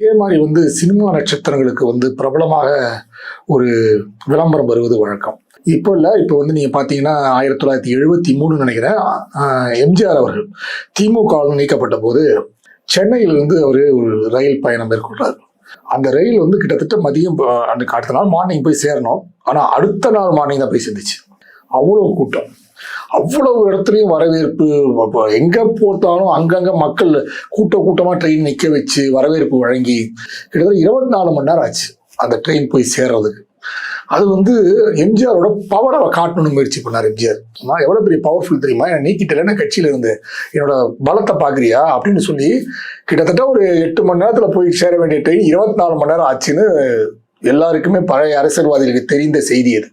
இதே மாதிரி சினிமா நட்சத்திரங்களுக்கு பிரபலமாக ஒரு விளம்பரம் வருவது வழக்கம். இப்போ இல்லை, இப்போ நீங்கள் பார்த்தீங்கன்னா 1973 நினைக்கிறேன், எம்ஜிஆர் அவர்கள் திமுக நீக்கப்பட்ட போது சென்னையிலிருந்து அவர் ஒரு ரயில் பயணம் மேற்கொள்றாரு. அந்த ரயில் கிட்டத்தட்ட மதியம் அன்றைக்கு அடுத்த நாள் மார்னிங் போய் சேரணும். ஆனால் அடுத்த நாள் மார்னிங் தான் போய் சேர்ந்துச்சு. அவ்வளோ கூட்டம், அவ்வளவு இடத்துலையும் வரவேற்பு. எங்கே போட்டாலும் அங்கங்கே மக்கள் கூட்டமாக ட்ரெயின் நிற்க வச்சு வரவேற்பு வழங்கி கிட்டத்தட்ட 24 மணி நேரம் ஆச்சு அந்த ட்ரெயின் போய் சேர்றதுக்கு. அது எம்ஜிஆரோட பவரை காட்டணும்னு முயற்சி பண்ணார் எம்ஜிஆர். நான் எவ்வளோ பெரிய பவர்ஃபுல் தெரியுமா, என்னை நீக்கிட்டேன்னு கட்சியில இருந்து என்னோட பலத்தை பார்க்குறியா அப்படின்னு சொல்லி கிட்டத்தட்ட ஒரு 8 மணி நேரத்தில் போய் சேர வேண்டிய ட்ரெயின் 24 மணி நேரம் ஆச்சுன்னு எல்லாருக்குமே பழைய அரசியல்வாதிகளுக்கு தெரிந்த செய்தி. அது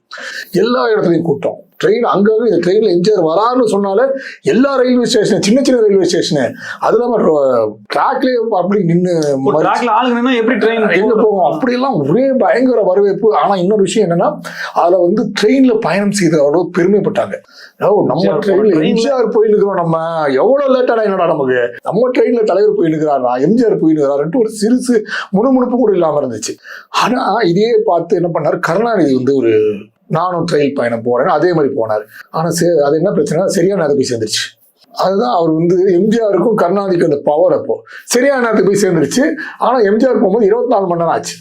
எல்லா இடத்துலையும் கூட்டம். ட்ரெயின் அங்கங்கே இந்த ட்ரெயினில் எம்ஜிஆர் வரான்னு சொன்னாலே எல்லா ரயில்வே ஸ்டேஷன், சின்ன சின்ன ரயில்வே ஸ்டேஷனு, அது இல்லாமல் ட்ராக்லேயே அப்படி நின்று எப்படி ட்ரெயின் எங்கே போகும் அப்படியெல்லாம் ஒரே பயங்கர வரவேற்பு. ஆனால் இன்னொரு விஷயம் என்னன்னா, அதில் ட்ரெயினில் பயணம் செய்தவர்களோ பெருமைப்பட்டாங்க. நம்ம ட்ரெயினில் எம்ஜிஆர் போயின்னுக்கிறோம், நம்ம எவ்வளோ லேட்டானா என்னடா நமக்கு, நம்ம ட்ரெயினில் தலைவர் போயின்னுக்கிறாரா, எம்ஜிஆர் போயின்னுக்கிறாருன்ட்டு ஒரு சிறுசு முணுமுணுப்பு கூட இல்லாமல் இருந்துச்சு. ஆனால் இதே பார்த்து என்ன பண்ணார் கருணாநிதி, ஒரு நானும் ட்ரெயின் பயணம் போறேன்னு அதே மாதிரி போனார். ஆனால் அது என்ன பிரச்சனை, சரியான நேரத்துக்கு போய் சேர்ந்துருச்சு. அதுதான் அவர் எம்ஜிஆருக்கும் கருணாநிதிக்கும் அந்த பவர் அப்போ சரியான நேரத்துக்கு போய் சேர்ந்துருச்சு. ஆனால் எம்ஜிஆர் போகும்போது 24 மணி நேரம் ஆச்சு.